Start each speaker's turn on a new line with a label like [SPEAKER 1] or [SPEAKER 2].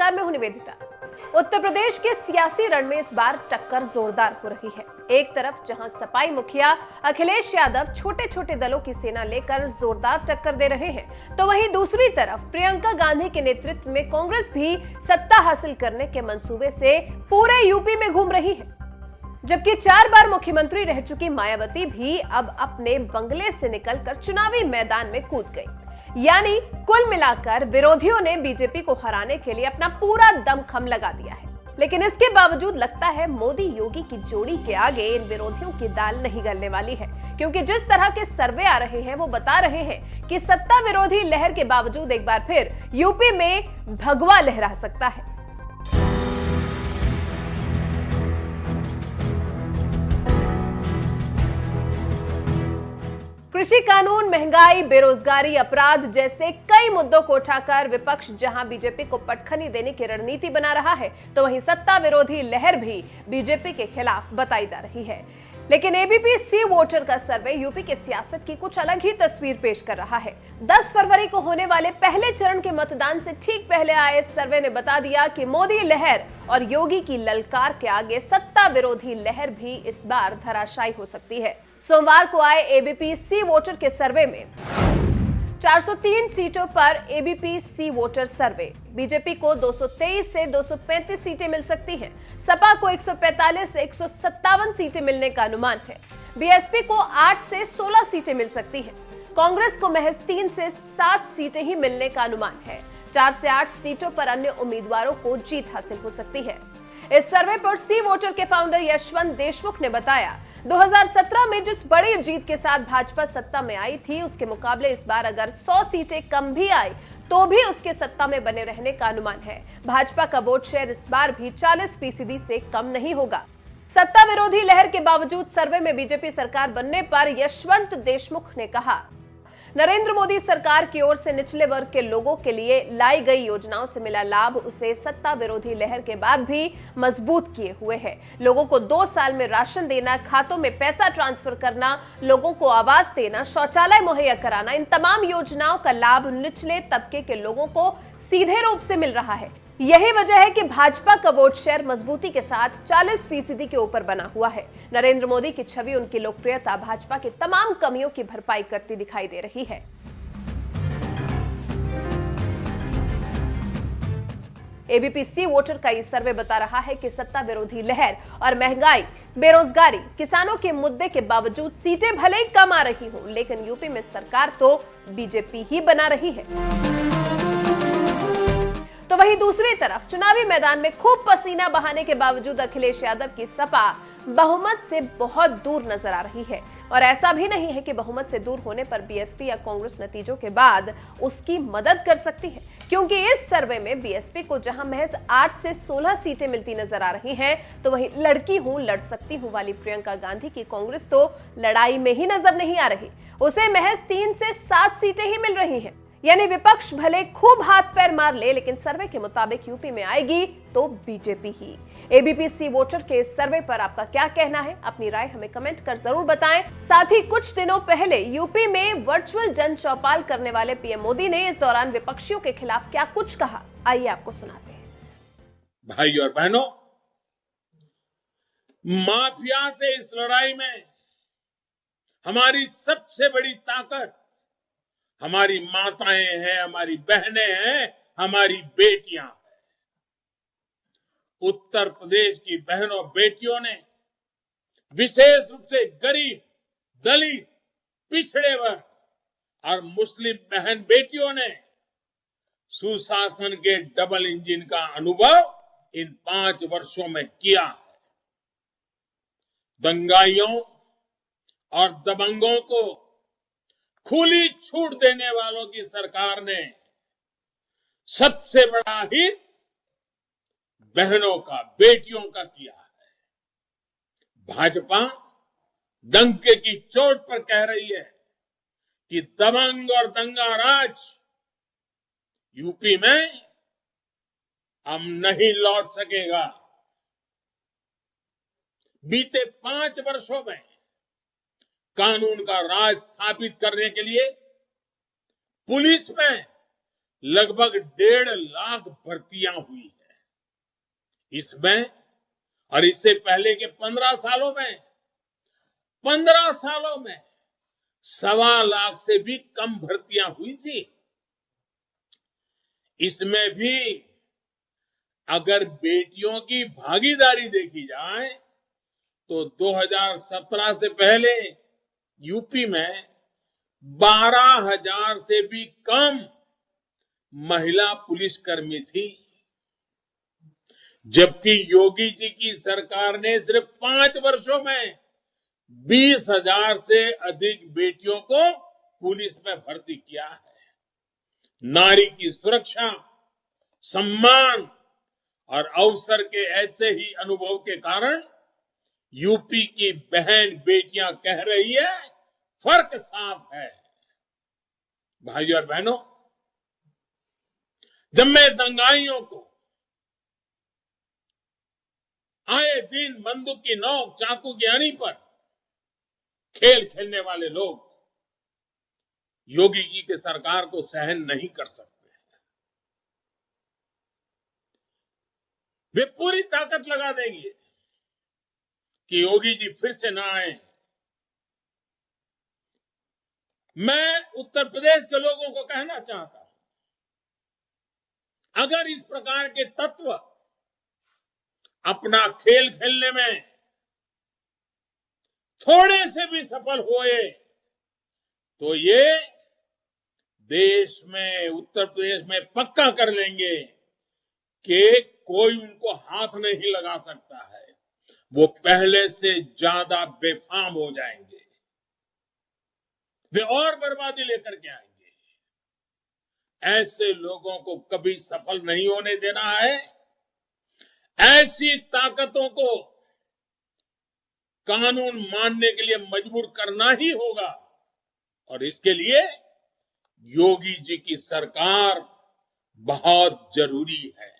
[SPEAKER 1] नमस्कार, मैं हूं निवेदिता। उत्तर प्रदेश के सियासी रण में इस बार टक्कर जोरदार हो रही है। एक तरफ जहां सपाई मुखिया अखिलेश यादव छोटे छोटे दलों की सेना लेकर जोरदार टक्कर दे रहे हैं, तो वहीं दूसरी तरफ प्रियंका गांधी के नेतृत्व में कांग्रेस भी सत्ता हासिल करने के मंसूबे से पूरे यूपी में घूम रही है। जबकि 4 बार मुख्यमंत्री रह चुकी मायावती भी अब अपने बंगले से निकलकर चुनावी मैदान में कूद गई। यानी कुल मिलाकर विरोधियों ने बीजेपी को हराने के लिए अपना पूरा दमखम लगा दिया है। लेकिन इसके बावजूद लगता है मोदी योगी की जोड़ी के आगे इन विरोधियों की दाल नहीं गलने वाली है, क्योंकि जिस तरह के सर्वे आ रहे हैं वो बता रहे हैं कि सत्ता विरोधी लहर के बावजूद एक बार फिर यूपी में भगवा लहरा सकता है। कृषि कानून, महंगाई, बेरोजगारी, अपराध जैसे कई मुद्दों को उठाकर विपक्ष जहां बीजेपी को पटखनी देने की रणनीति बना रहा है, तो वहीं सत्ता विरोधी लहर भी बीजेपी के खिलाफ बताई जा रही है। लेकिन एबीपी सी वोटर का सर्वे यूपी की सियासत की कुछ अलग ही तस्वीर पेश कर रहा है। 10 फरवरी को होने वाले पहले चरण के मतदान से ठीक पहले आए इस सर्वे ने बता दिया कि मोदी लहर और योगी की ललकार के आगे सत्ता विरोधी लहर भी इस बार धराशायी हो सकती है। सोमवार को आए एबीपी सी वोटर के सर्वे में 403 सीटों पर एबीपी सी वोटर सर्वे बीजेपी को 223 से 235 सीटें मिल सकती हैं। सपा को 145 से 157 सीटें मिलने का अनुमान है। बीएसपी को 8 से 16 सीटें मिल सकती हैं। कांग्रेस को महज 3 से 7 सीटें ही मिलने का अनुमान है। 4 से 8 सीटों पर अन्य उम्मीदवारों को जीत हासिल हो सकती है। इस सर्वे पर सी वोटर के फाउंडर यशवंत देशमुख ने बताया, 2017 में जिस बड़ी जीत के साथ भाजपा सत्ता में आई थी, उसके मुकाबले इस बार अगर 100 सीटें कम भी आई तो भी उसके सत्ता में बने रहने का अनुमान है। भाजपा का वोट शेयर इस बार भी 40% से कम नहीं होगा। सत्ता विरोधी लहर के बावजूद सर्वे में बीजेपी सरकार बनने पर यशवंत देशमुख ने कहा, नरेंद्र मोदी सरकार की ओर से निचले वर्ग के लोगों के लिए लाई गई योजनाओं से मिला लाभ उसे सत्ता विरोधी लहर के बाद भी मजबूत किए हुए है। लोगों को 2 साल में राशन देना, खातों में पैसा ट्रांसफर करना, लोगों को आवास देना, शौचालय मुहैया कराना, इन तमाम योजनाओं का लाभ निचले तबके के लोगों को सीधे रूप से मिल रहा है। यही वजह है कि भाजपा का वोट शेयर मजबूती के साथ 40% के ऊपर बना हुआ है। नरेंद्र मोदी की छवि, उनकी लोकप्रियता भाजपा की तमाम कमियों की भरपाई करती दिखाई दे रही है। एबीपी सी वोटर का ये सर्वे बता रहा है कि सत्ता विरोधी लहर और महंगाई, बेरोजगारी, किसानों के मुद्दे के बावजूद सीटें भले ही कम आ रही हो, लेकिन यूपी में सरकार तो बीजेपी ही बना रही है। तो वहीं दूसरी तरफ चुनावी मैदान में खूब पसीना बहाने के बावजूद अखिलेश यादव की सपा बहुमत से बहुत दूर नजर आ रही है। और ऐसा भी नहीं है कि बहुमत से दूर होने पर बीएसपी या कांग्रेस नतीजों के बाद उसकी मदद कर सकती है, क्योंकि इस सर्वे में बीएसपी को जहां महज 8 से 16 सीटें मिलती नजर आ रही हैं, तो वहीं लड़की हूं, लड़ सकती हूं वाली प्रियंका गांधी की कांग्रेस तो लड़ाई में ही नजर नहीं आ रही। उसे महज 3 से 7 सीटें ही मिल रही हैं। यानी विपक्ष भले खूब हाथ पैर मार ले, लेकिन सर्वे के मुताबिक यूपी में आएगी तो बीजेपी ही। एबीपी सी वोटर के इस सर्वे पर आपका क्या कहना है? अपनी राय हमें कमेंट कर जरूर बताएं। साथ ही कुछ दिनों पहले यूपी में वर्चुअल जन चौपाल करने वाले पीएम मोदी ने इस दौरान विपक्षियों के खिलाफ क्या कुछ कहा, आइए आपको सुनाते हैं।
[SPEAKER 2] भाई और बहनों, माफिया से इस लड़ाई में हमारी सबसे बड़ी ताकत हमारी माताएं हैं, हमारी बहनें हैं, हमारी बेटियां हैं। उत्तर प्रदेश की बहनों बेटियों ने, विशेष रूप से गरीब, दलित, पिछड़े वर्ग और मुस्लिम बहन बेटियों ने सुशासन के डबल इंजन का अनुभव इन 5 वर्षों में किया है। दंगाइयों और दबंगों को खुली छूट देने वालों की सरकार ने सबसे बड़ा हित बहनों का, बेटियों का किया है। भाजपा डंके की चोट पर कह रही है कि दबंग और दंगा राज यूपी में अब नहीं लौट सकेगा। बीते 5 वर्षों में कानून का राज स्थापित करने के लिए पुलिस में लगभग 1.5 लाख भर्तियां हुई है। इसमें और इससे पहले के 15 सालों में 1.25 लाख से भी कम भर्तियां हुई थी। इसमें भी अगर बेटियों की भागीदारी देखी जाए तो 2017 से पहले यूपी में 12,000 से भी कम महिला पुलिसकर्मी थी, जबकि योगी जी की सरकार ने सिर्फ 5 वर्षों में 20,000 से अधिक बेटियों को पुलिस में भर्ती किया है। नारी की सुरक्षा, सम्मान और अवसर के ऐसे ही अनुभव के कारण यूपी की बहन बेटियां कह रही है, फर्क साफ है। भाइयों और बहनों, जब मैं दंगाइयों को आए दिन बंदूक की नोक, चाकू की अणी पर खेल खेलने वाले लोग योगी जी की सरकार को सहन नहीं कर सकते। वे पूरी ताकत लगा देंगे कि योगी जी फिर से ना आए। मैं उत्तर प्रदेश के लोगों को कहना चाहता हूं, अगर इस प्रकार के तत्व अपना खेल खेलने में थोड़े से भी सफल हुए तो ये देश में, उत्तर प्रदेश में पक्का कर लेंगे कि कोई उनको हाथ नहीं लगा सकता है। वो पहले से ज्यादा बेफाम हो जाएंगे, वे और बर्बादी लेकर के आएंगे। ऐसे लोगों को कभी सफल नहीं होने देना है। ऐसी ताकतों को कानून मानने के लिए मजबूर करना ही होगा और इसके लिए योगी जी की सरकार बहुत जरूरी है।